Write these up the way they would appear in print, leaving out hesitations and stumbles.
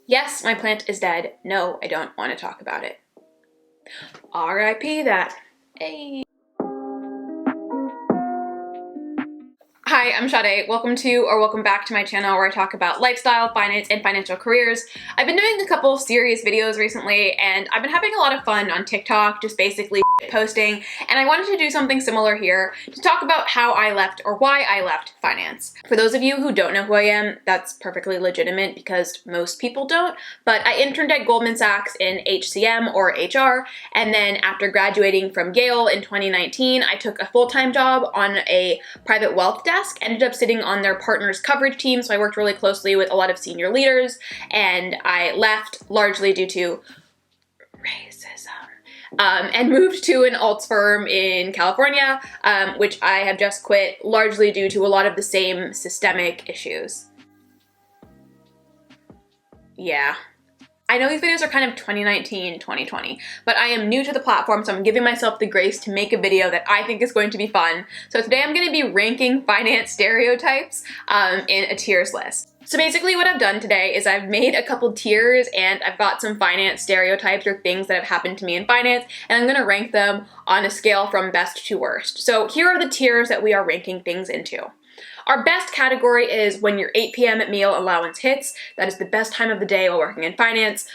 Yes, my plant is dead. No, I don't want to talk about it. R.I.P. that. Hey. Hi, I'm Sade. Welcome back to my channel where I talk about lifestyle, finance, and financial careers. I've been doing a couple serious videos recently, and I've been having a lot of fun on TikTok, just basically posting, and I wanted to do something similar here to talk about how I left or why I left finance. For those of you who don't know who I am, that's perfectly legitimate because most people don't, but I interned at Goldman Sachs in HCM or HR, and then after graduating from Yale in 2019, I took a full-time job on a private wealth desk, ended up sitting on their partners coverage team, so I worked really closely with a lot of senior leaders, and I left largely due to racism. And moved to an alts firm in California, which I have just quit largely due to a lot of the same systemic issues. Yeah. I know these videos are kind of 2019, 2020, but I am new to the platform, so I'm giving myself the grace to make a video that I think is going to be fun. So today I'm going to be ranking finance stereotypes in a tiers list. So basically what I've done today is I've made a couple tiers and I've got some finance stereotypes or things that have happened to me in finance, and I'm going to rank them on a scale from best to worst. So here are the tiers that we are ranking things into. Our best category is when your 8 p.m. meal allowance hits. That is the best time of the day while working in finance.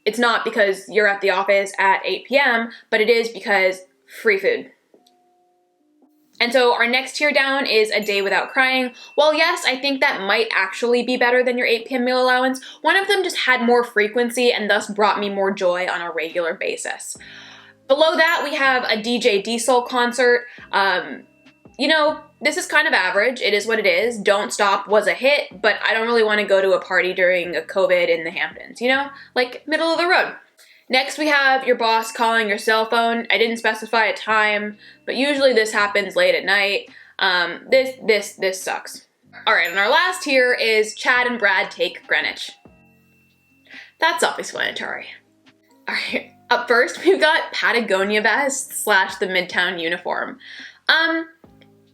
It's not because you're at the office at 8 p.m., but it is because free food. And so our next tier down is a day without crying. Well, yes, I think that might actually be better than your 8 p.m. meal allowance. One of them just had more frequency and thus brought me more joy on a regular basis. Below that, we have a DJ D-Soul concert. You know, this is kind of average. It is what it is. Don't Stop was a hit, but I don't really want to go to a party during a COVID in the Hamptons, you know? Like, middle of the road. Next, we have your boss calling your cell phone. I didn't specify a time, but usually this happens late at night. This sucks. All right, and our last tier is Chad and Brad take Greenwich. That's self-explanatory. All right, up first, we've got Patagonia vest / the Midtown uniform.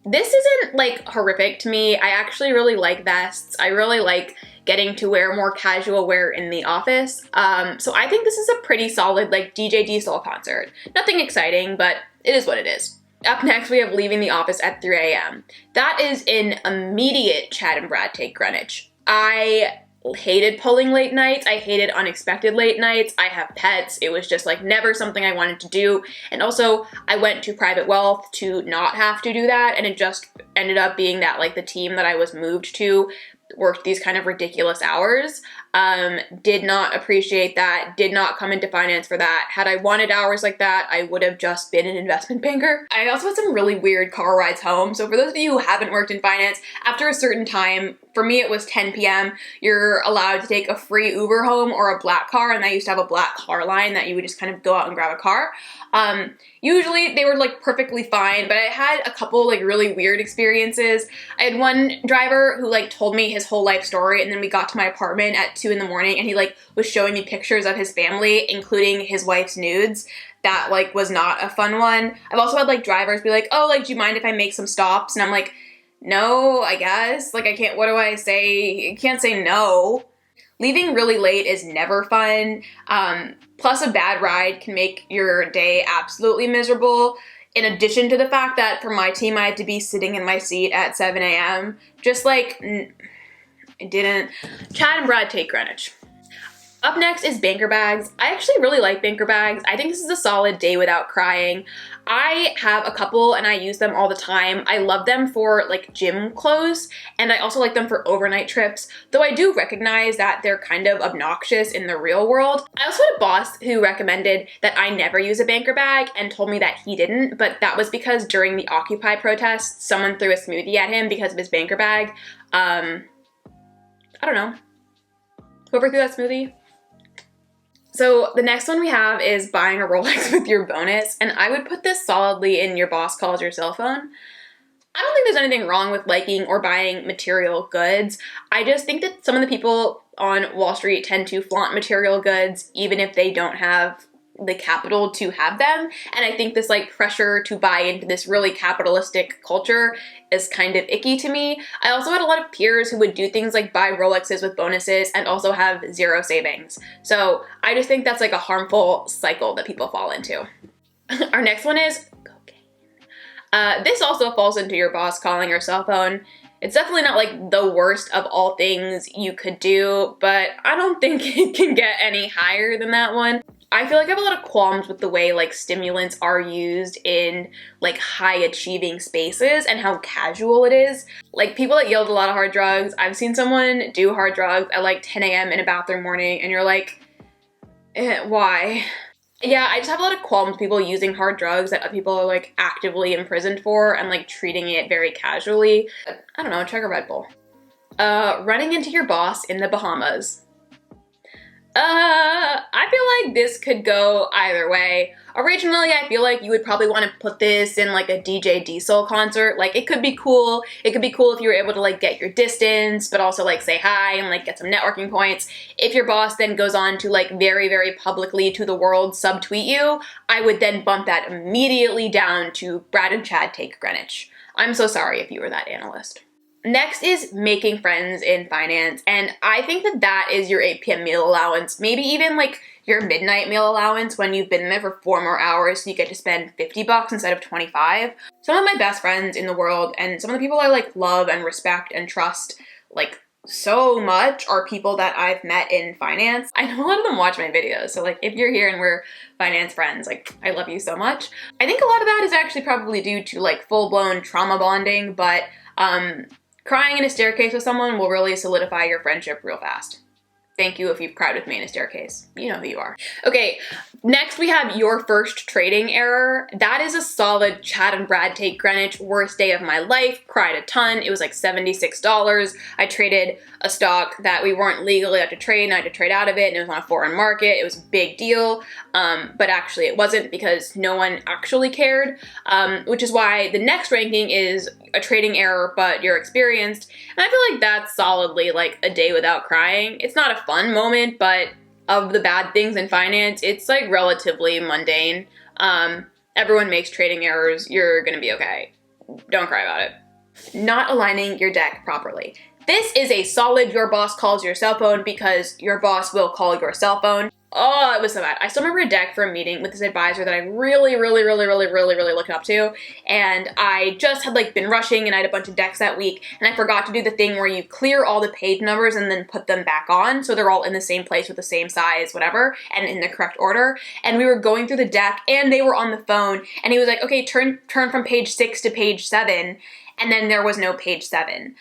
This isn't like horrific to me. I actually really like vests. I really like getting to wear more casual wear in the office. So I think this is a pretty solid like DJ D-Soul concert. Nothing exciting, but it is what it is. Up next, we have leaving the office at 3 a.m. That is an immediate Chad and Brad take Greenwich. I hated pulling late nights. I hated unexpected late nights. I have pets. It was just like never something I wanted to do. And also I went to private wealth to not have to do that. And it just ended up being that like the team that I was moved to worked these kind of ridiculous hours. Did not appreciate that, did not come into finance for that. Had I wanted hours like that, I would have just been an investment banker. I also had some really weird car rides home. So for those of you who haven't worked in finance, after a certain time, for me it was 10 p.m., you're allowed to take a free Uber home or a black car, and I used to have a black car line that you would just kind of go out and grab a car. Usually they were like perfectly fine, but I had a couple like really weird experiences. I had one driver who like told me his whole life story, and then we got to my apartment at 2 in the morning and he like was showing me pictures of his family, including his wife's nudes. That like was not a fun one. I've also had like drivers be like, oh, like, do you mind if I make some stops? And I'm like, no, I guess. Like, I can't, what do I say? I can't say no. Leaving really late is never fun. Plus a bad ride can make your day absolutely miserable. In addition to the fact that for my team, I had to be sitting in my seat at 7 a.m. Just like, I didn't. Chad and Brad take Greenwich. Up next is banker bags. I actually really like banker bags. I think this is a solid day without crying. I have a couple and I use them all the time. I love them for like gym clothes, and I also like them for overnight trips, though I do recognize that they're kind of obnoxious in the real world. I also had a boss who recommended that I never use a banker bag and told me that he didn't, but that was because during the Occupy protests, someone threw a smoothie at him because of his banker bag. I don't know. Whoever threw that smoothie. So the next one we have is buying a Rolex with your bonus, and I would put this solidly in your boss calls your cell phone. I don't think there's anything wrong with liking or buying material goods. I just think that some of the people on Wall Street tend to flaunt material goods even if they don't have the capital to have them. And I think this like pressure to buy into this really capitalistic culture is kind of icky to me. I also had a lot of peers who would do things like buy Rolexes with bonuses and also have zero savings. So I just think that's like a harmful cycle that people fall into. Our next one is cocaine. This also falls into your boss calling your cell phone. It's definitely not like the worst of all things you could do, but I don't think it can get any higher than that one. I feel like I have a lot of qualms with the way like stimulants are used in like high achieving spaces and how casual it is. Like people that yield a lot of hard drugs. I've seen someone do hard drugs at like 10 a.m. in a bathroom morning and you're like, why? Yeah, I just have a lot of qualms with people using hard drugs that people are like actively imprisoned for and like treating it very casually. I don't know, check a Red Bull. Running into your boss in the Bahamas. I feel like this could go either way. Originally, I feel like you would probably want to put this in like a DJ Diesel concert. Like it could be cool. It could be cool if you were able to like get your distance, but also like say hi and like get some networking points. If your boss then goes on to like very, very publicly to the world subtweet you, I would then bump that immediately down to Brad and Chad take Greenwich. I'm so sorry if you were that analyst. Next is making friends in finance, and I think that that is your 8 p.m. meal allowance, maybe even like your midnight meal allowance when you've been there for 4 more hours so you get to spend $50 instead of 25. Some of my best friends in the world and some of the people I like love and respect and trust like so much are people that I've met in finance. I know a lot of them watch my videos, so like if you're here and we're finance friends, like I love you so much. I think a lot of that is actually probably due to like full-blown trauma bonding, but crying in a staircase with someone will really solidify your friendship real fast. Thank you if you've cried with me in a staircase. You know who you are. Okay, next we have your first trading error. That is a solid Chad and Brad take Greenwich, worst day of my life, cried a ton. It was like $76. I traded a stock that we weren't legally allowed to trade and I had to trade out of it and it was on a foreign market. It was a big deal, but actually it wasn't because no one actually cared, which is why the next ranking is a trading error, but you're experienced. And I feel like that's solidly like a day without crying. It's not a fun moment, but of the bad things in finance, it's like relatively mundane. Everyone makes trading errors. You're gonna be okay. Don't cry about it. Not aligning your deck properly. This is a solid your boss calls your cell phone because your boss will call your cell phone. Oh, it was so bad. I still remember a deck for a meeting with this advisor that I really looked up to, and I just had like been rushing and I had a bunch of decks that week, and I forgot to do the thing where you clear all the page numbers and then put them back on so they're all in the same place with the same size, whatever, and in the correct order. And we were going through the deck and they were on the phone, and he was like, okay, turn from page 6 to page 7, and then there was no page 7.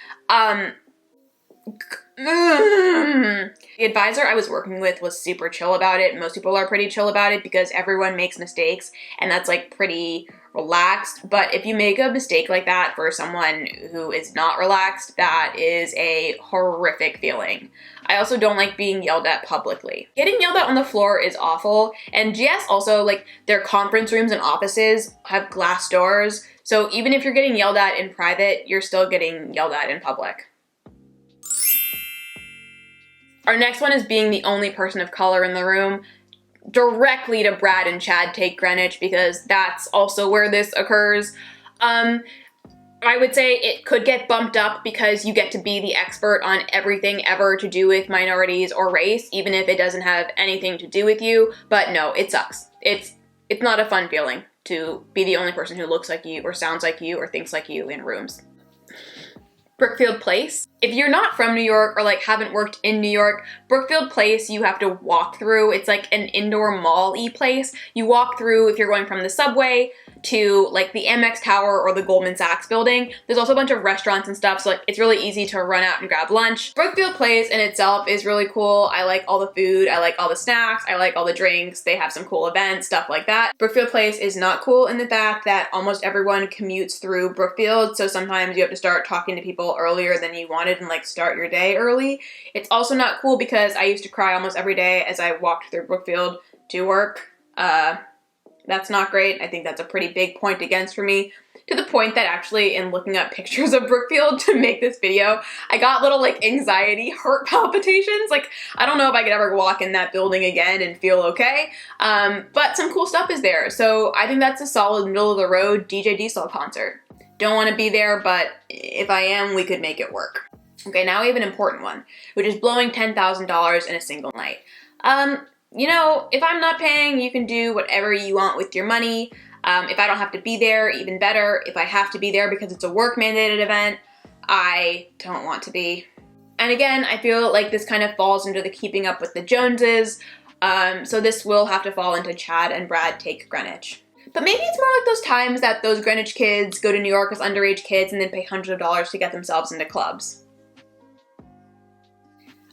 The advisor I was working with was super chill about it. Most people are pretty chill about it because everyone makes mistakes and that's like pretty relaxed. But if you make a mistake like that for someone who is not relaxed, that is a horrific feeling. I also don't like being yelled at publicly. Getting yelled at on the floor is awful. And GS also, like, their conference rooms and offices have glass doors. So even if you're getting yelled at in private, you're still getting yelled at in public. Our next one is being the only person of color in the room. Directly to Brad and Chad take Greenwich because that's also where this occurs. I would say it could get bumped up because you get to be the expert on everything ever to do with minorities or race, even if it doesn't have anything to do with you. But no, it sucks. It's not a fun feeling to be the only person who looks like you or sounds like you or thinks like you in rooms. Brookfield Place. If you're not from New York or like haven't worked in New York, Brookfield Place you have to walk through. It's like an indoor mall-y place. You walk through if you're going from the subway to like the Amex Tower or the Goldman Sachs building. There's also a bunch of restaurants and stuff, so like it's really easy to run out and grab lunch. Brookfield Place in itself is really cool. I like all the food, I like all the snacks, I like all the drinks. They have some cool events, stuff like that. Brookfield Place is not cool in the fact that almost everyone commutes through Brookfield, so sometimes you have to start talking to people earlier than you wanted and like start your day early. It's also not cool because I used to cry almost every day as I walked through Brookfield to work. That's not great. I think that's a pretty big point against for me, to the point that actually in looking up pictures of Brookfield to make this video, I got little like anxiety, heart palpitations. Like, I don't know if I could ever walk in that building again and feel okay, but some cool stuff is there. So I think that's a solid middle of the road DJ Diesel concert. Don't want to be there, but if I am, we could make it work. Okay, now we have an important one, which is blowing $10,000 in a single night. You know, if I'm not paying, you can do whatever you want with your money. If I don't have to be there, even better. If I have to be there because it's a work-mandated event, I don't want to be. And again, I feel like this kind of falls into the keeping up with the Joneses, so this will have to fall into Chad and Brad Take Greenwich. But maybe it's more like those times that those Greenwich kids go to New York as underage kids and then pay hundreds of dollars to get themselves into clubs.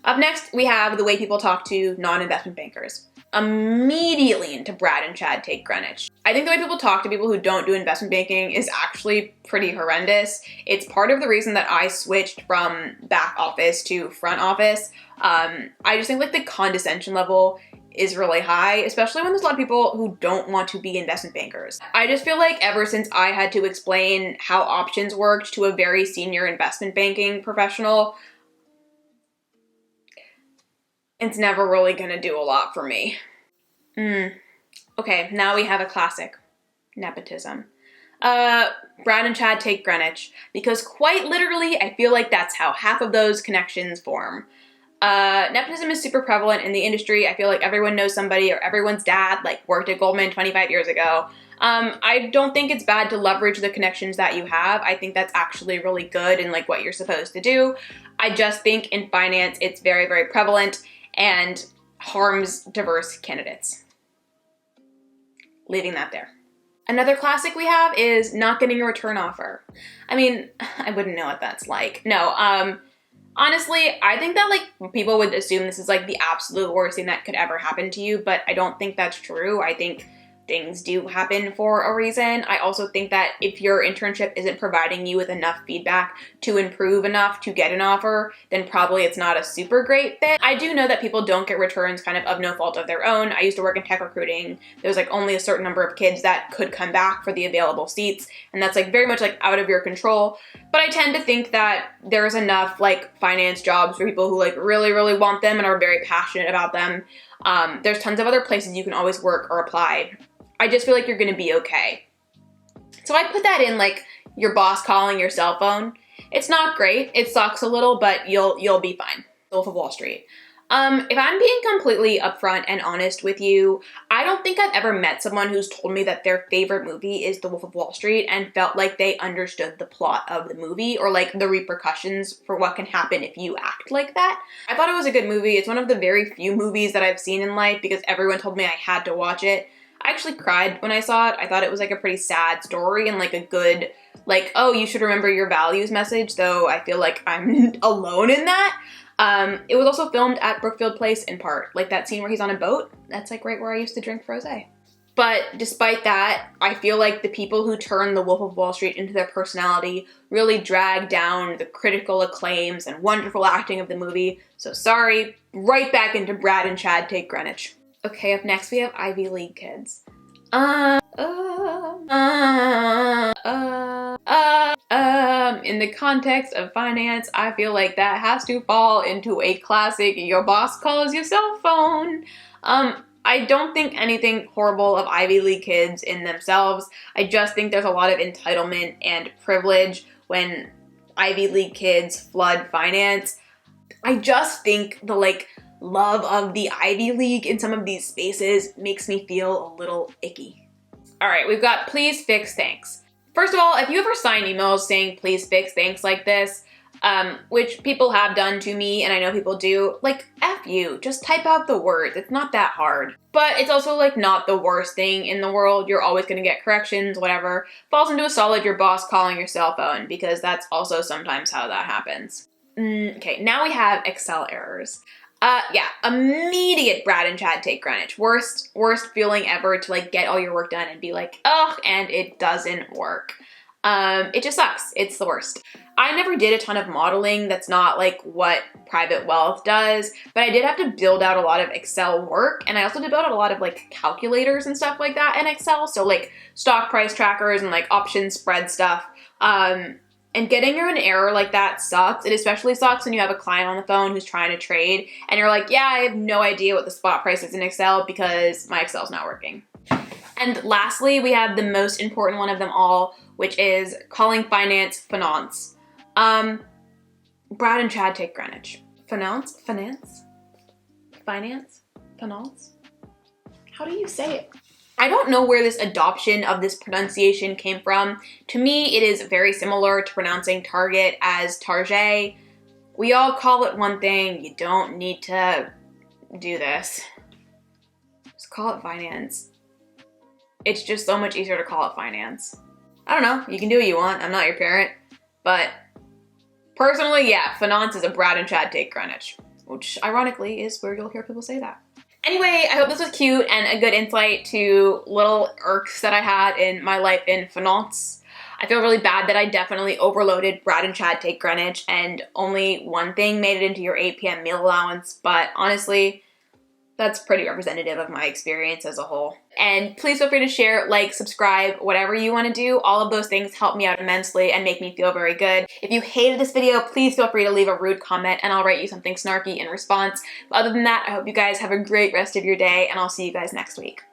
Up next, we have the way people talk to non-investment bankers. Immediately into Brad and Chad Take Greenwich. I think the way people talk to people who don't do investment banking is actually pretty horrendous. It's part of the reason that I switched from back office to front office. I just think like the condescension level is really high, especially when there's a lot of people who don't want to be investment bankers. I just feel like ever since I had to explain how options worked to a very senior investment banking professional, it's never really gonna do a lot for me. Okay, now we have a classic. Nepotism. Brad and Chad Take Greenwich, because quite literally, I feel like that's how half of those connections form. Nepotism is super prevalent in the industry. I feel like everyone knows somebody, or everyone's dad like worked at Goldman 25 years ago. I don't think it's bad to leverage the connections that you have. I think that's actually really good and like what you're supposed to do. I just think in finance, it's very, very prevalent and harms diverse candidates. Leaving that there. Another classic we have is not getting a return offer. I mean, I wouldn't know what that's like. No, honestly, I think that like people would assume this is like the absolute worst thing that could ever happen to you, but I don't think that's true. I think things do happen for a reason. I also think that if your internship isn't providing you with enough feedback to improve enough to get an offer, then probably it's not a super great fit. I do know that people don't get returns kind of no fault of their own. I used to work in tech recruiting. There was like only a certain number of kids that could come back for the available seats, and that's like very much like out of your control. But I tend to think that there's enough like finance jobs for people who like really, really want them and are very passionate about them. There's tons of other places you can always work or apply. I just feel like you're gonna be okay. So I put that in like your boss calling your cell phone. It's not great, it sucks a little, but you'll be fine. Wolf of Wall Street. If I'm being completely upfront and honest with you, I don't think I've ever met someone who's told me that their favorite movie is The Wolf of Wall Street and felt like they understood the plot of the movie or like the repercussions for what can happen if you act like that. I thought it was a good movie. It's one of the very few movies that I've seen in life because everyone told me I had to watch it. I actually cried when I saw it. I thought it was like a pretty sad story and like a good, like, oh, you should remember your values message, though I feel like I'm alone in that. It was also filmed at Brookfield Place in part, like that scene where he's on a boat. That's like right where I used to drink rosé. But despite that, I feel like the people who turn The Wolf of Wall Street into their personality really drag down the critical acclaims and wonderful acting of the movie. So sorry, right back into Brad and Chad Take Greenwich. Okay, up next we have Ivy League kids. In the context of finance, I feel like that has to fall into a classic your boss calls your cell phone. I don't think anything horrible of Ivy League kids in themselves. I just think there's a lot of entitlement and privilege when Ivy League kids flood finance. I just think the like love of the Ivy League in some of these spaces makes me feel a little icky. All right, we've got please fix thanks. First of all, if you ever sign emails saying please fix thanks like this, which people have done to me and I know people do, like F you, just type out the words. It's not that hard. But it's also like not the worst thing in the world. You're always gonna get corrections, whatever. Falls into a solid your boss calling your cell phone because that's also sometimes how that happens. Okay, now we have Excel errors. Yeah, immediate Brad and Chad Take Greenwich. Worst feeling ever to like get all your work done and be like, ugh, and it doesn't work. It just sucks. It's the worst. I never did a ton of modeling. That's not like what private wealth does, but I did have to build out a lot of Excel work, and I also did build out a lot of like calculators and stuff like that in Excel. So like stock price trackers and like option spread stuff. And getting an error like that sucks. It especially sucks when you have a client on the phone who's trying to trade and you're like, yeah, I have no idea what the spot price is in Excel because my Excel's not working. And lastly, we have the most important one of them all, which is calling finance. Brad and Chad take Greenwich. Finance? How do you say it? I don't know where this adoption of this pronunciation came from. To me, it is very similar to pronouncing Target as Target. We all call it one thing. You don't need to do this. Just call it finance. It's just so much easier to call it finance. I don't know. You can do what you want. I'm not your parent. But personally, yeah, finance is a Brad and Chad take Greenwich, which ironically is where you'll hear people say that. Anyway, I hope this was cute and a good insight to little irks that I had in my life in finance. I feel really bad that I definitely overloaded Brad and Chad take Greenwich and only one thing made it into your 8 p.m. meal allowance, but honestly, that's pretty representative of my experience as a whole. And please feel free to share, like, subscribe, whatever you want to do. All of those things help me out immensely and make me feel very good. If you hated this video, please feel free to leave a rude comment and I'll write you something snarky in response. But other than that, I hope you guys have a great rest of your day and I'll see you guys next week.